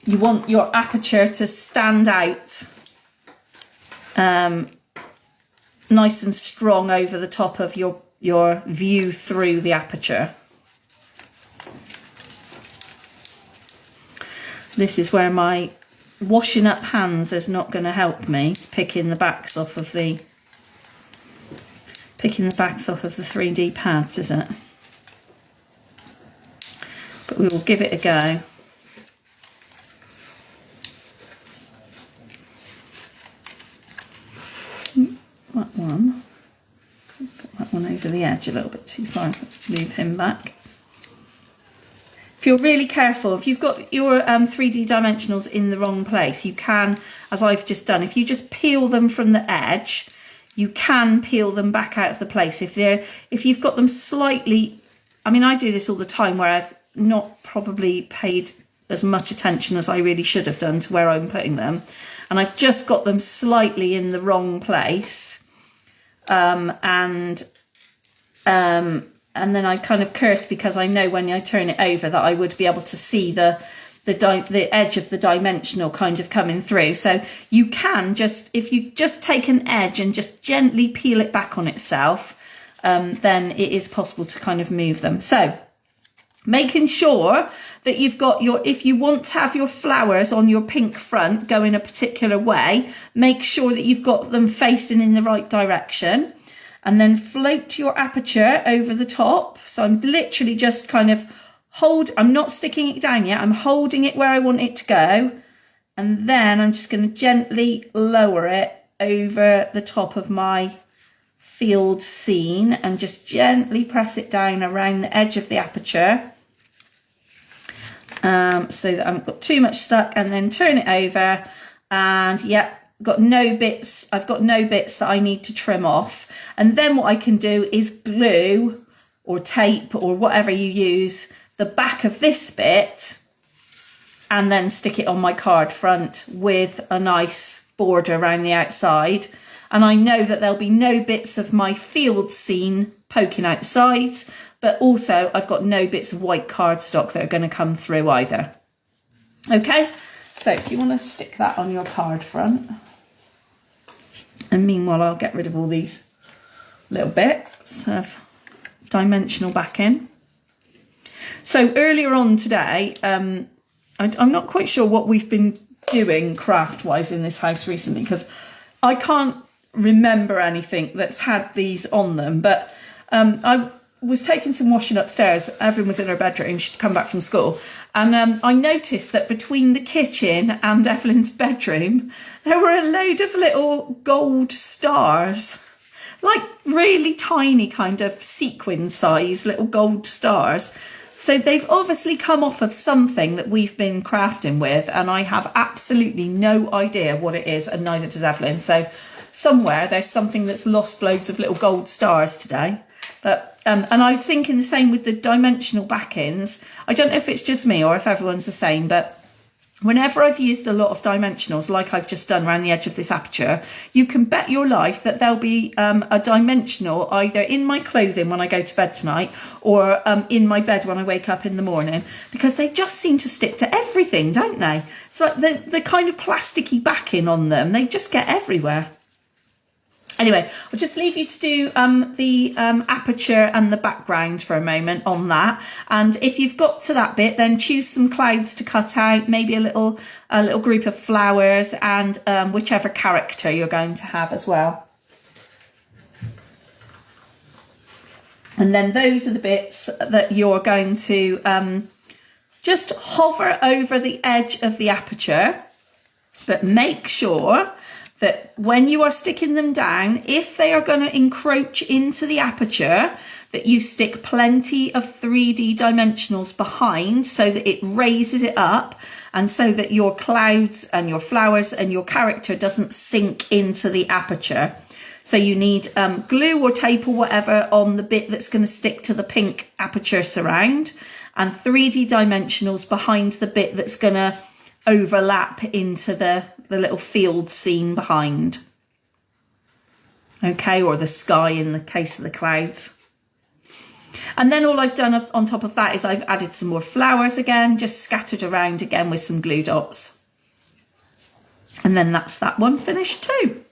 You want your aperture to stand out nice and strong over the top of your view through the aperture. This is where my washing up hands is not going to help me picking the backs off of the 3D pads, is it? But we will give it a go. That one. Put that one over the edge a little bit too far. Let's move him back. If you're really careful, if you've got your 3D dimensionals in the wrong place, you can, as I've just done, if you just peel them from the edge, you can peel them back out of the place. If you've got them slightly, I mean, I do this all the time where I've not probably paid as much attention as I really should have done to where I'm putting them. And I've just got them slightly in the wrong place. And then I kind of curse because I know when I turn it over that I would be able to see the edge of the dimensional kind of coming through. So you can just, if you just take an edge and just gently peel it back on itself, then it is possible to kind of move them. So making sure that you've got if you want to have your flowers on your pink front go in a particular way, make sure that you've got them facing in the right direction. And then float your aperture over the top. So I'm literally just kind of I'm not sticking it down yet. I'm holding it where I want it to go. And then I'm just going to gently lower it over the top of my field scene and just gently press it down around the edge of the aperture. So that I haven't got too much stuck, and then turn it over. And yeah, I've got no bits that I need to trim off. And then what I can do is glue or tape or whatever you use the back of this bit and then stick it on my card front with a nice border around the outside. And I know that there'll be no bits of my field scene poking out the sides, but also I've got no bits of white cardstock that are going to come through either. Okay, so if you want to stick that on your card front, and meanwhile I'll get rid of all these little bits of dimensional backing. So earlier on today, I'm not quite sure what we've been doing craft-wise in this house recently, because I can't remember anything that's had these on them, but I was taking some washing upstairs. Evelyn was in her bedroom, she'd come back from school, and I noticed that between the kitchen and Evelyn's bedroom there were a load of little gold stars, like really tiny kind of sequin size little gold stars. So they've obviously come off of something that we've been crafting with, and I have absolutely no idea what it is, and neither does Evelyn. So somewhere there's something that's lost loads of little gold stars today. But and I was thinking the same with the dimensional backings. I don't know if it's just me or if everyone's the same, but whenever I've used a lot of dimensionals, like I've just done around the edge of this aperture, you can bet your life that there'll be a dimensional either in my clothing when I go to bed tonight, or in my bed when I wake up in the morning, because they just seem to stick to everything, don't they? It's like the kind of plasticky backing on them, they just get everywhere. Anyway, I'll just leave you to do the aperture and the background for a moment on that. And if you've got to that bit, then choose some clouds to cut out, maybe a little group of flowers, and whichever character you're going to have as well. And then those are the bits that you're going to just hover over the edge of the aperture, but make sure that when you are sticking them down, if they are going to encroach into the aperture, that you stick plenty of 3D dimensionals behind so that it raises it up, and so that your clouds and your flowers and your character doesn't sink into the aperture. So you need glue or tape or whatever on the bit that's going to stick to the pink aperture surround, and 3D dimensionals behind the bit that's going to overlap into the little field scene behind. Okay, or the sky in the case of the clouds. And then all I've done on top of that is I've added some more flowers again, just scattered around again with some glue dots. And then that's that one finished too.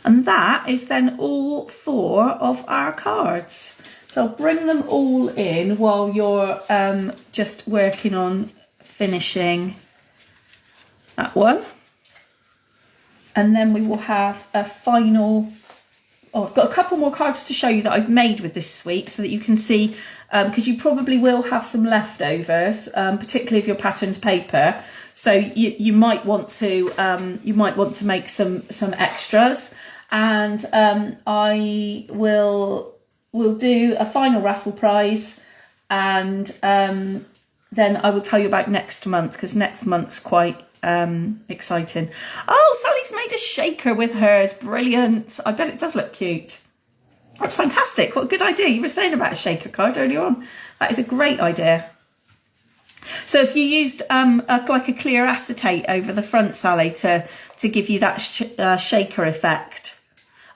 And that is then all 4 of our cards. So I'll bring them all in while you're just working on finishing that one. And then we will have a final... Oh, I've got a couple more cards to show you that I've made with this week so that you can see, because you probably will have some leftovers, particularly if you're patterned paper. So you might want to make some extras. And I will do a final raffle prize, and then I will tell you about next month, because next month's quite exciting. Oh, Sally's made a shaker with hers. Brilliant. I bet it does look cute. That's fantastic. What a good idea. You were saying about a shaker card earlier on. That is a great idea. So if you used like a clear acetate over the front, Sally, to give you that shaker effect,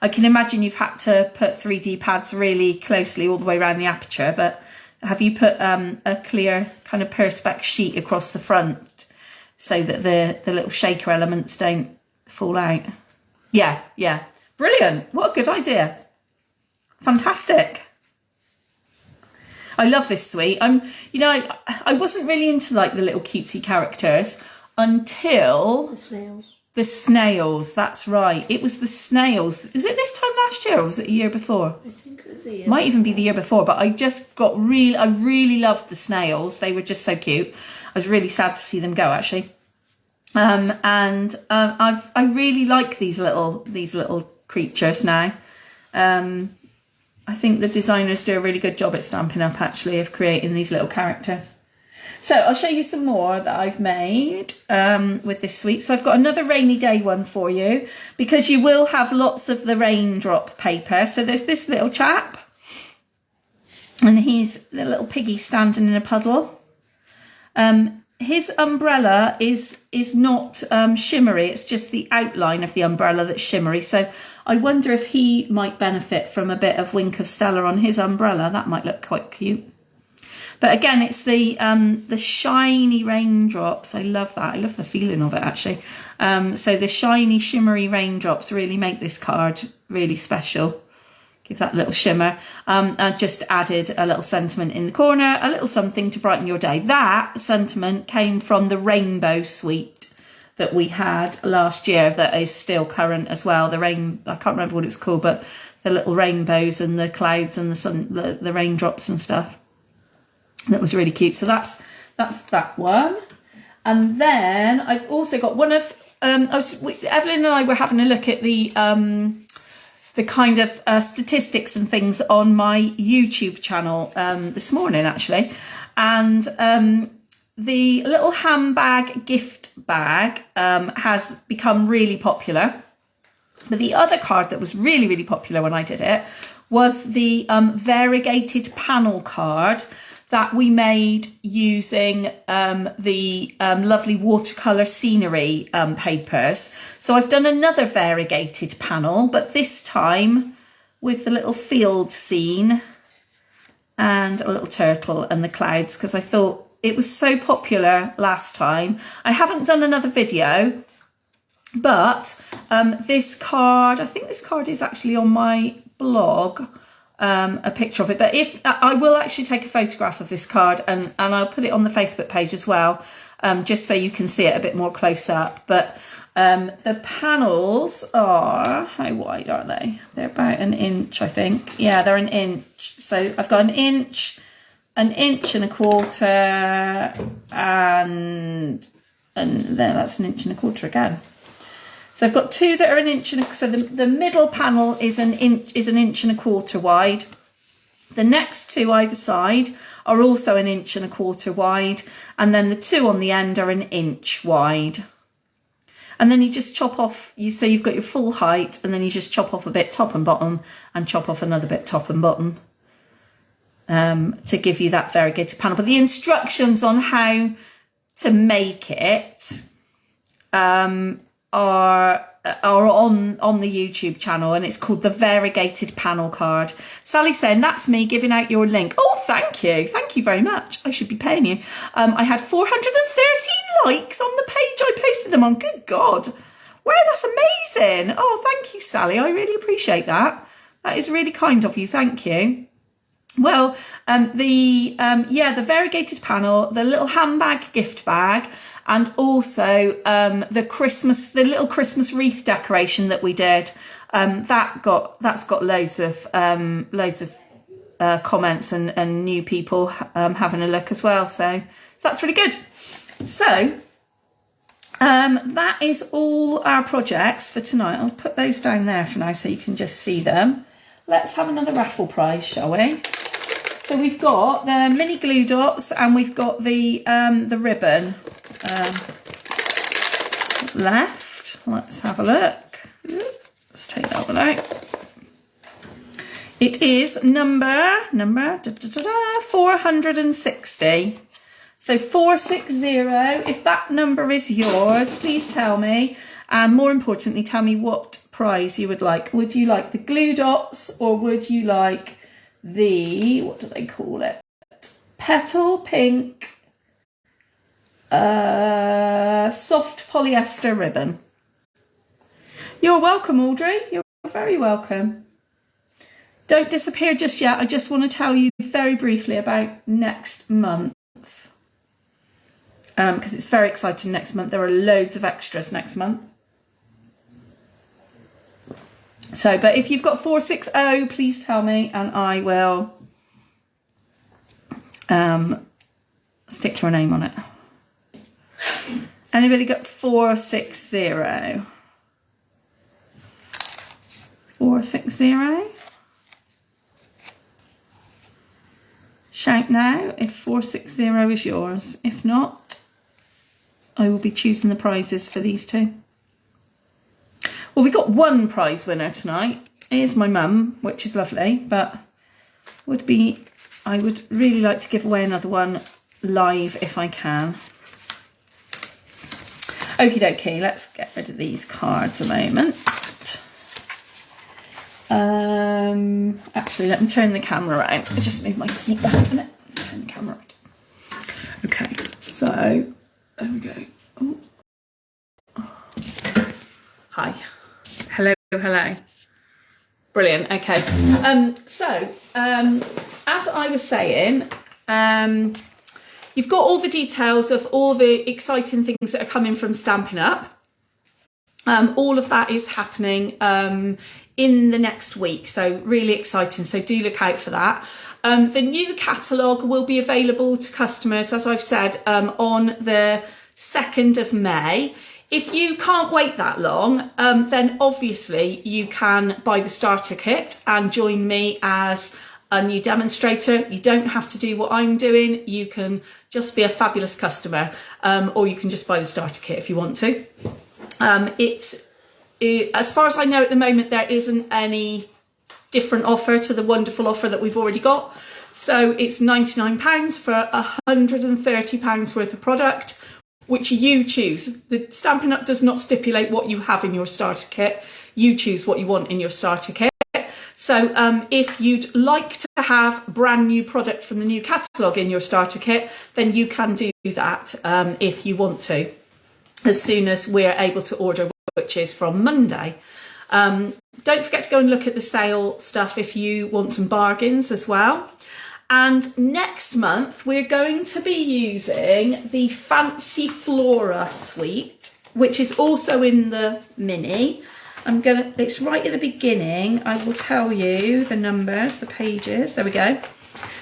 I can imagine you've had to put 3D pads really closely all the way around the aperture, but have you put a clear kind of perspex sheet across the front so that the little shaker elements don't fall out? Yeah. Brilliant. What a good idea. Fantastic. I love this suite. I wasn't really into like the little cutesy characters until the snails. That's right. It was the snails. Was it this time last year or was it a year before? I think it was the year. Might even be the year before, but I just got I really loved the snails. They were just so cute. I was really sad to see them go, actually. I really like these little creatures now. I think the designers do a really good job at Stampin' Up, actually, of creating these little characters. So I'll show you some more that I've made with this suite. So I've got another rainy day one for you, because you will have lots of the raindrop paper. So there's this little chap, and he's the little piggy standing in a puddle. His umbrella is not shimmery, it's just the outline of the umbrella that's shimmery. So I wonder if he might benefit from a bit of Wink of Stella on his umbrella. That might look quite cute. But again, it's the shiny raindrops. I love that. I love the feeling of it, actually. So the shiny, shimmery raindrops really make this card really special. Give that little shimmer. I've just added a little sentiment in the corner, a little something to brighten your day. That sentiment came from the rainbow suite that we had last year that is still current as well. I can't remember what it's called, but the little rainbows and the clouds and the sun, the raindrops and stuff. That was really cute. So that's that one. And then I've also got one of, Evelyn and I were having a look at the kind of statistics and things on my YouTube channel this morning, actually. And the little handbag gift bag has become really popular. But the other card that was really, really popular when I did it was the variegated panel card that we made using the lovely watercolour scenery papers. So I've done another variegated panel, but this time with the little field scene and a little turtle and the clouds, because I thought it was so popular last time. I haven't done another video, but this card, I think this card is actually on my blog, a picture of it, but if I will actually take a photograph of this card and I'll put it on the Facebook page as well, just so you can see it a bit more close up. But The panels are, how wide are they? They're about an inch, I think. Yeah, they're an inch. So I've got an inch and a quarter, and then that's an inch and a quarter again. So I've got two that are an inch and so the middle panel is an inch and a quarter wide. The next two either side are also an inch and a quarter wide, and then the two on the end are an inch wide. And then you just chop off, so you've got your full height, and then you just chop off a bit top and bottom, and chop off another bit top and bottom, to give you that variegated panel. But the instructions on how to make it are on the YouTube channel, and it's called the Variegated Panel Card. Sally saying, that's me giving out your link. Oh, thank you very much. I should be paying you. I had 413 likes on the page I posted them on. Good God, wow, that's amazing. Oh, thank you, Sally, I really appreciate that. That is really kind of you. Thank you. Well, the variegated panel, the little handbag gift bag, and also the little Christmas wreath decoration that we did. That's got loads of comments and new people having a look as well. So that's really good. So that is all our projects for tonight. I'll put those down there for now so you can just see them. Let's have another raffle prize, shall we? So we've got the mini glue dots, and we've got the ribbon left. Let's have a look. Let's take that one out. It is number 460. So 460. If that number is yours, please tell me, and more importantly, tell me what prize you would like. Would you like the glue dots, or would you like the, what do they call it? Petal pink soft polyester ribbon. You're welcome, Audrey. You're very welcome. Don't disappear just yet. I just want to tell you very briefly about next month. Because it's very exciting next month. There are loads of extras next month. So, but if you've got 460, please tell me, and I will stick to a name on it. Anybody got 460? 460? Shout now if 460 is yours. If not, I will be choosing the prizes for these two. Well, we got one prize winner tonight. It is my mum, which is lovely, but I would really like to give away another one live if I can. Okie dokie, let's get rid of these cards a moment. Actually, let me turn the camera around. I just moved my seat back a minute. Let's turn the camera around. Okay, so there we go. Oh. Hi. Hello. Brilliant. Okay. As I was saying, you've got all the details of all the exciting things that are coming from Stampin' Up. All of that is happening in the next week, so really exciting. So do look out for that. The new catalogue will be available to customers, as I've said, on the 2nd of May. If you can't wait that long, then obviously you can buy the starter kit and join me as a new demonstrator. You don't have to do what I'm doing. You can just be a fabulous customer, or you can just buy the starter kit if you want to. As far as I know at the moment, there isn't any different offer to the wonderful offer that we've already got. So it's £99 for £130 worth of product, which you choose. The Stampin' Up does not stipulate what you have in your starter kit. You choose what you want in your starter kit. So if you'd like to have brand new product from the new catalogue in your starter kit, then you can do that if you want to, as soon as we're able to order, which is from Monday. Don't forget to go and look at the sale stuff if you want some bargains as well. And next month, we're going to be using the Fancy Flora suite. which is also in the mini. It's right at the beginning. I will tell you the numbers, the pages. There we go.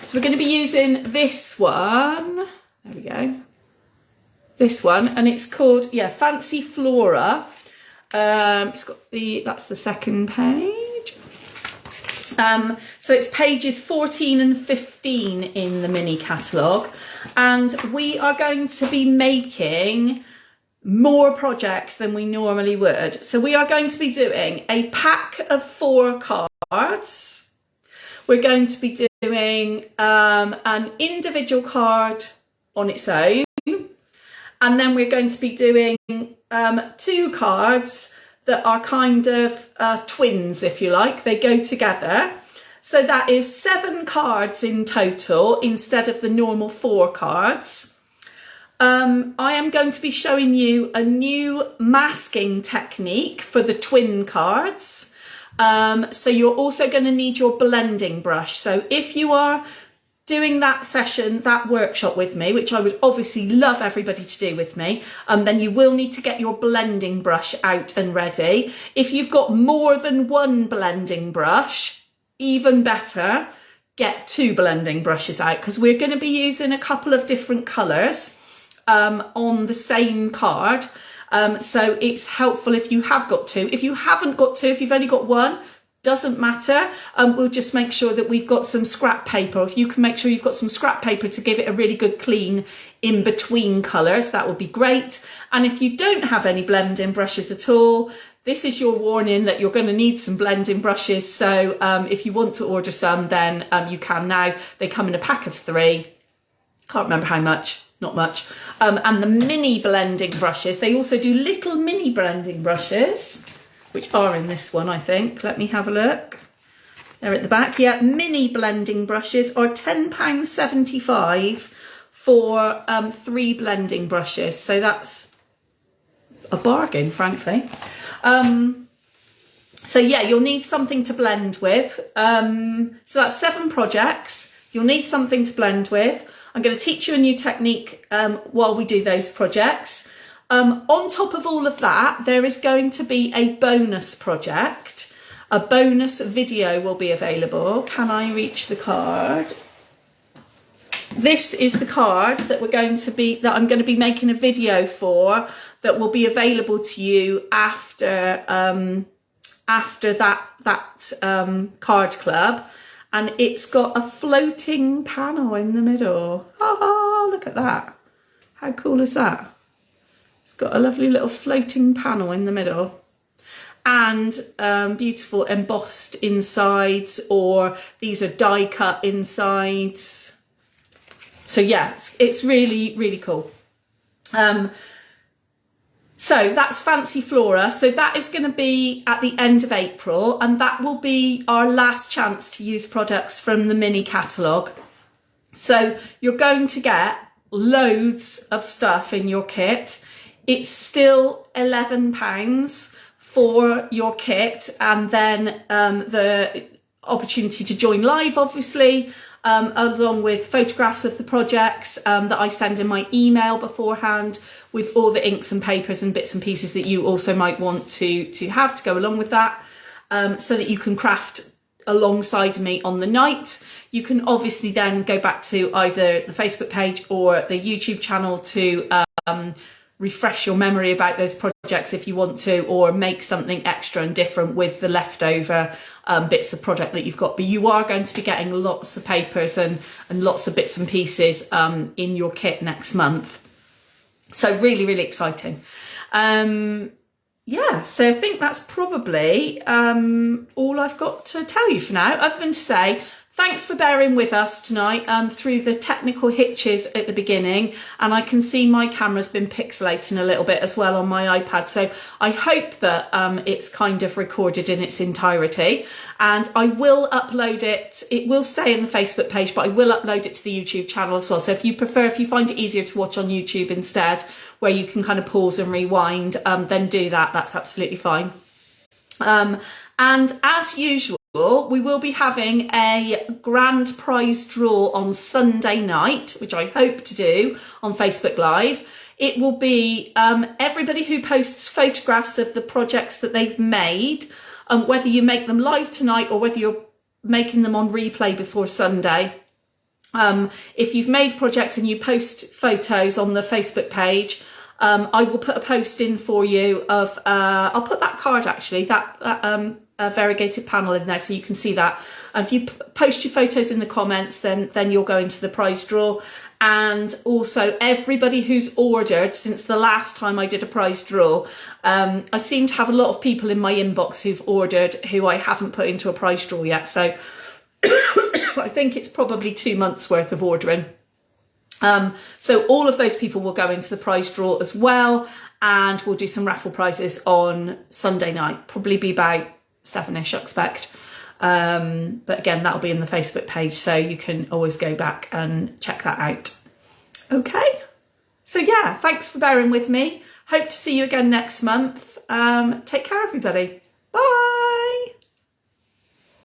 So we're going to be using this one. There we go. This one, and it's called, Fancy Flora. It's got that's the second page. So it's pages 14 and 15 in the mini catalogue. And we are going to be making more projects than we normally would. So we are going to be doing a pack of 4 cards. We're going to be doing an individual card on its own. And then we're going to be doing 2 cards that are kind of twins, if you like. They go together. So that is 7 cards in total instead of the normal 4 cards. I am going to be showing you a new masking technique for the twin cards. So you're also going to need your blending brush. So if you are doing that session, that workshop with me, which I would obviously love everybody to do with me, then you will need to get your blending brush out and ready. If you've got more than 1 blending brush, even better, get 2 blending brushes out, because we're going to be using a couple of different colours on the same card. So it's helpful if you have got 2. If you haven't got 2, if you've only got 1, doesn't matter. We'll just make sure that we've got some scrap paper. If you can make sure you've got some scrap paper to give it a really good clean in between colours, that would be great. And if you don't have any blending brushes at all, this is your warning that you're going to need some blending brushes. So if you want to order some, then you can now. They come in a pack of 3. Can't remember how much. Not much. And the mini blending brushes, they also do little mini blending brushes, which are in this one, I think. Let me have a look. They're at the back. Yeah, mini blending brushes are £10.75 for 3 blending brushes. So that's a bargain, frankly. So yeah, you'll need something to blend with. So that's 7 projects. You'll need something to blend with. I'm going to teach you a new technique while we do those projects. On top of all of that, there is going to be a bonus project. A bonus video will be available. Can I reach the card? This is the card that I'm going to be making a video for, that will be available to you after that card club. And it's got a floating panel in the middle. Oh, look at that. How cool is that? It's got a lovely little floating panel in the middle. And beautiful embossed insides, or these are die cut insides. So yeah, it's really, really cool. So that's Fancy Flora. So that is going to be at the end of April, and that will be our last chance to use products from the mini catalogue. So you're going to get loads of stuff in your kit. It's still £11 for your kit, and then the opportunity to join live, obviously, along with photographs of the projects that I send in my email beforehand, with all the inks and papers and bits and pieces that you also might want to have to go along with that, so that you can craft alongside me on the night. You can obviously then go back to either the Facebook page or the YouTube channel to refresh your memory about those projects if you want to, or make something extra and different with the leftover bits of project that you've got. But you are going to be getting lots of papers and lots of bits and pieces in your kit next month. So really, really exciting. Yeah, so I think that's probably all I've got to tell you for now, other than to say thanks for bearing with us tonight through the technical hitches at the beginning. And I can see my camera's been pixelating a little bit as well on my iPad. So I hope that it's kind of recorded in its entirety. And I will upload it. It will stay in the Facebook page, but I will upload it to the YouTube channel as well. So if you find it easier to watch on YouTube instead, where you can kind of pause and rewind, then do that. That's absolutely fine. And as usual, we will be having a grand prize draw on Sunday night, which I hope to do on Facebook Live. it will be everybody who posts photographs of the projects that they've made, whether you make them live tonight or whether you're making them on replay before Sunday. If you've made projects and you post photos on the Facebook page, I will put a post in for you of, I'll put that card actually, that variegated panel in there so you can see that. If you post your photos in the comments, then you'll go into the prize draw. And also everybody who's ordered since the last time I did a prize draw, I seem to have a lot of people in my inbox who've ordered who I haven't put into a prize draw yet. So I think it's probably 2 months worth of ordering. So all of those people will go into the prize draw as well, and we'll do some raffle prizes on Sunday night, probably be about 7ish, I expect. But again, that'll be in the Facebook page, so you can always go back and check that out. Okay, so yeah, thanks for bearing with me. Hope to see you again next month. Take care, everybody. Bye.